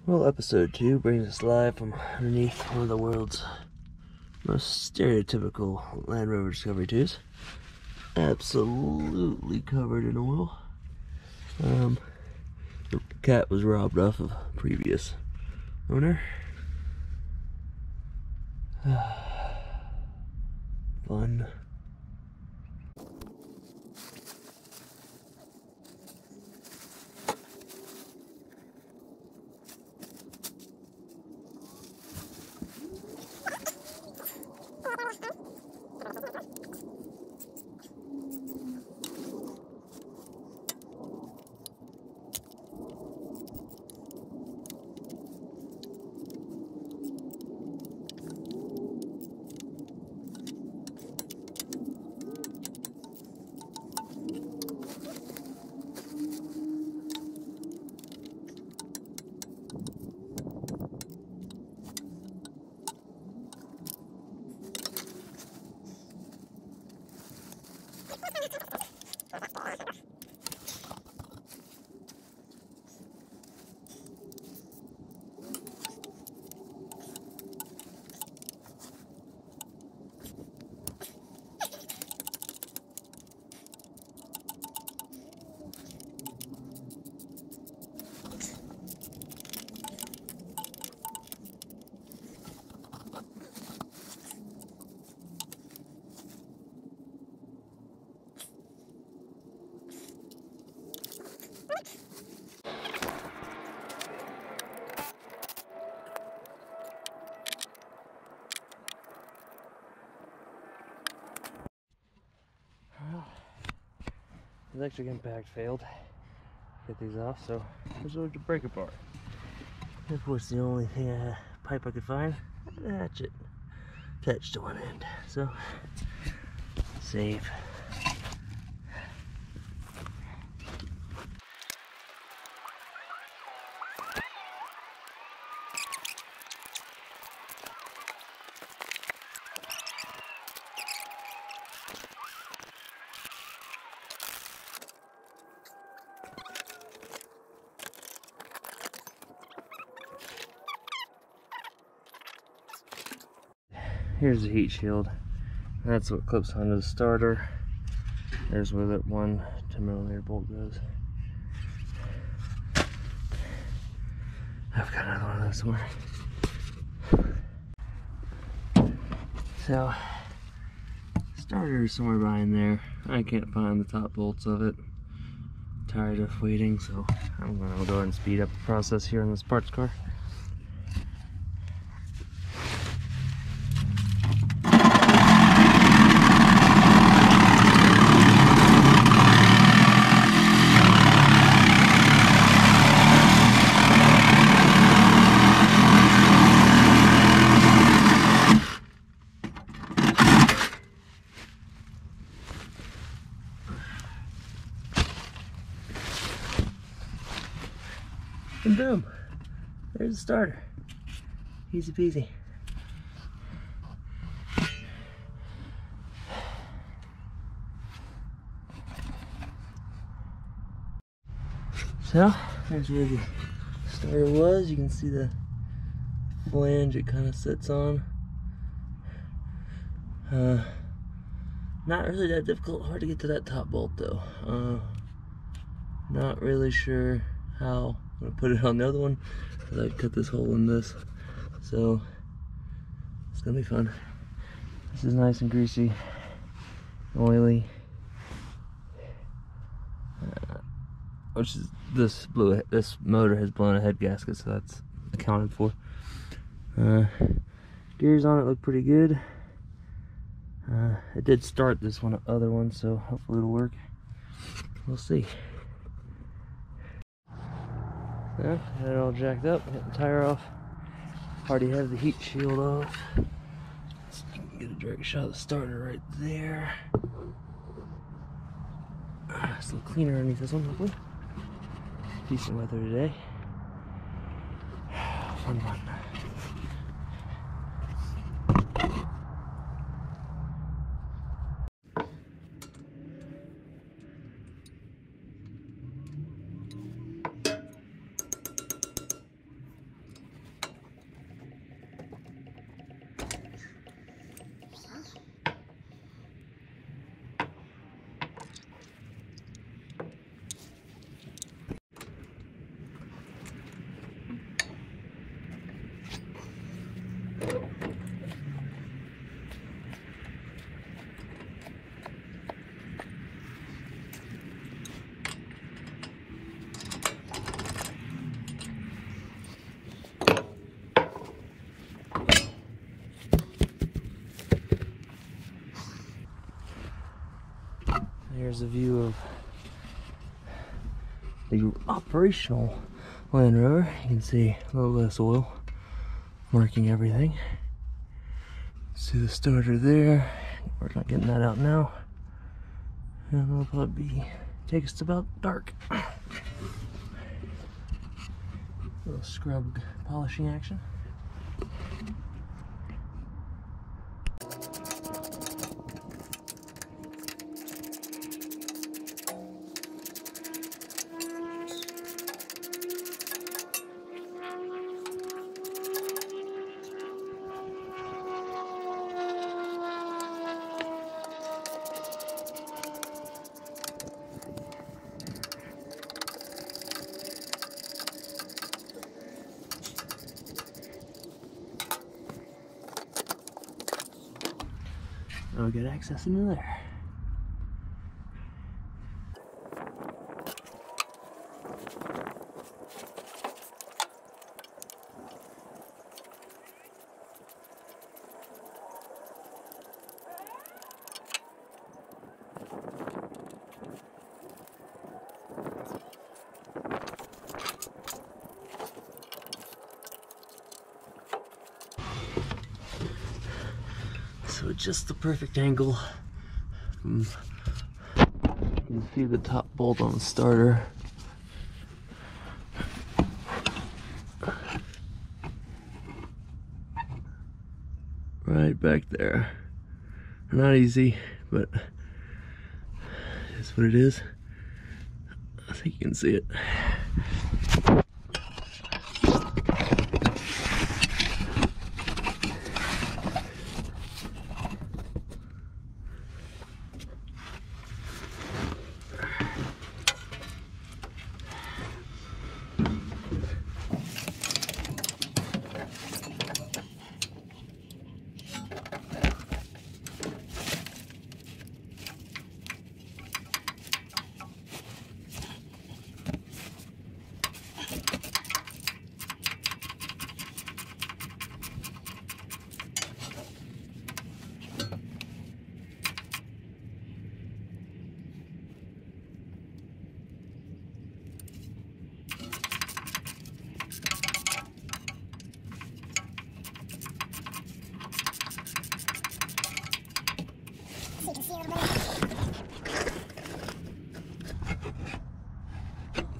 Well, episode 2 brings us live from underneath one of the world's most stereotypical Land Rover Discovery 2s. Absolutely covered in oil. The cat was robbed off of a previous owner. Fun. The electric impact failed. Get these off, so I resorted to break apart. And of course, the only thing pipe I could find, a hatchet attached to one end. So, save. Here's the heat shield. That's what clips onto the starter. There's where that 1 10mm bolt goes. I've got another one of those somewhere. So, starter is somewhere behind there. I can't find the top bolts of it. Tired of waiting, so I'm gonna go ahead and speed up the process here on this parts car. And boom, there's the starter. Easy peasy. So, there's where the starter was. You can see the flange it kind of sits on. Not really that difficult, hard to get to that top bolt though. Not really sure how I'm gonna put it on the other one, because I cut this hole in this, so it's gonna be fun. This is nice and greasy, oily, which is this motor has blown a head gasket, so that's accounted for. Gears on it look pretty good. It did start this other one, so hopefully it'll work. We'll see. Yeah, got it all jacked up, get the tire off. Already have the heat shield off. Let's get a direct shot of the starter right there. It's a little cleaner underneath this one, hopefully. Decent weather today. Fun one. There's a view of the operational Land Rover. You can see a little less oil marking everything. See the starter there. We're not getting that out now. And it'll probably take us to about dark. Little scrub polishing action. Now we got access into there. So just the perfect angle. You can see the top bolt on the starter. Right back there. Not easy, but it's what it is. I think you can see it.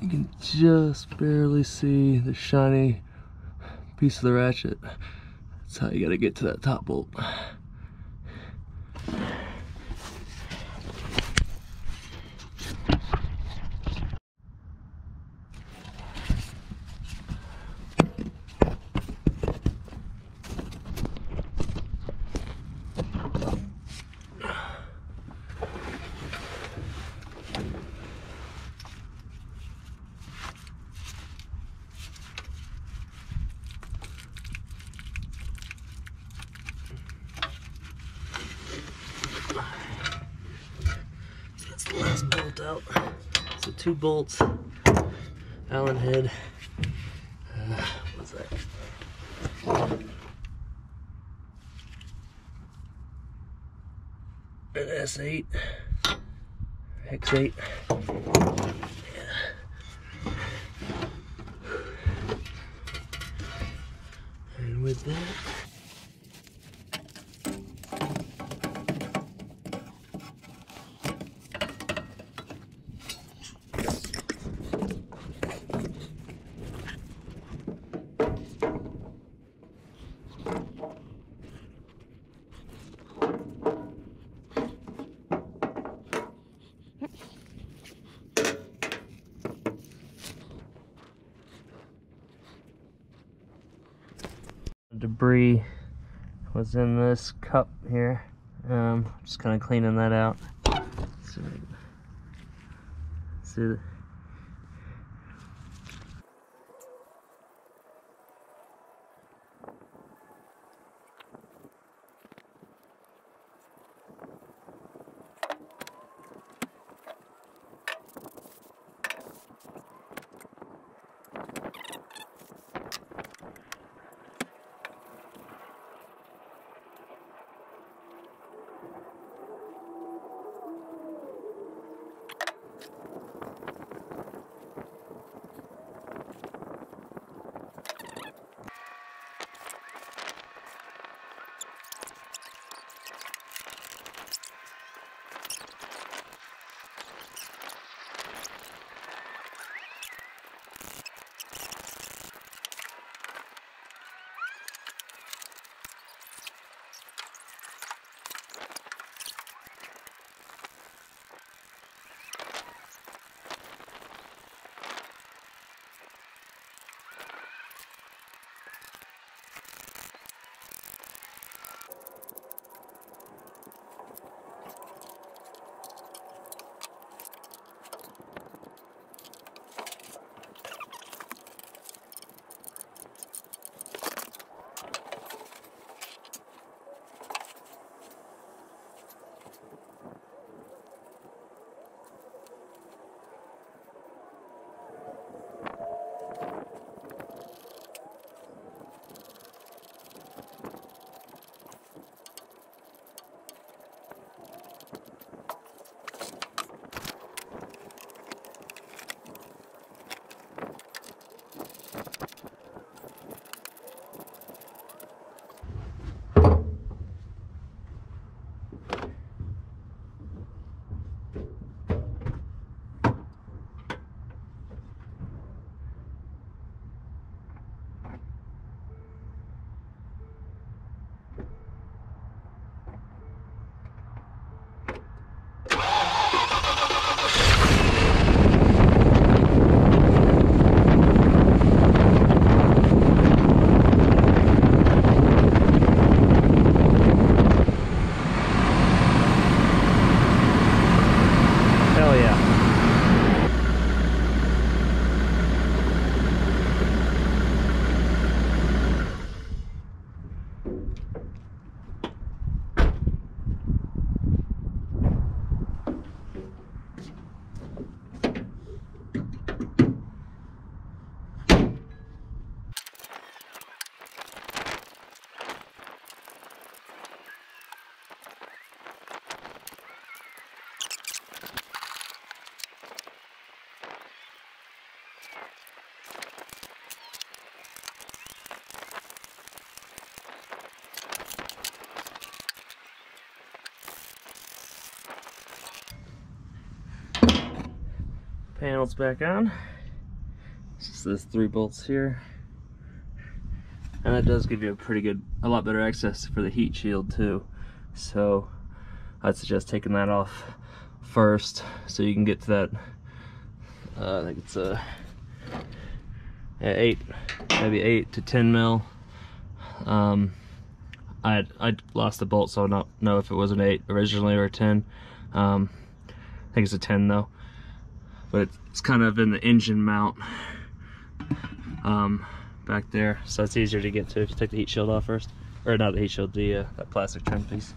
You can just barely see the shiny piece of the ratchet. That's how you gotta get to that top bolt. Last bolt out. So 2 bolts, Allen head. What's that? An S8, X8. Yeah. And with that, debris was in this cup here. Just kind of cleaning that out. See panels back on. It's just those 3 bolts here. And that does give you a lot better access for the heat shield too. So I'd suggest taking that off first so you can get to that, I think it's maybe 8 to 10 mil. I lost the bolt, so I don't know if it was an 8 originally or a 10. I think it's a 10 though. But it's kind of in the engine mount back there, so it's easier to get to if you take the heat shield off first. Or not the heat shield, that plastic trim piece.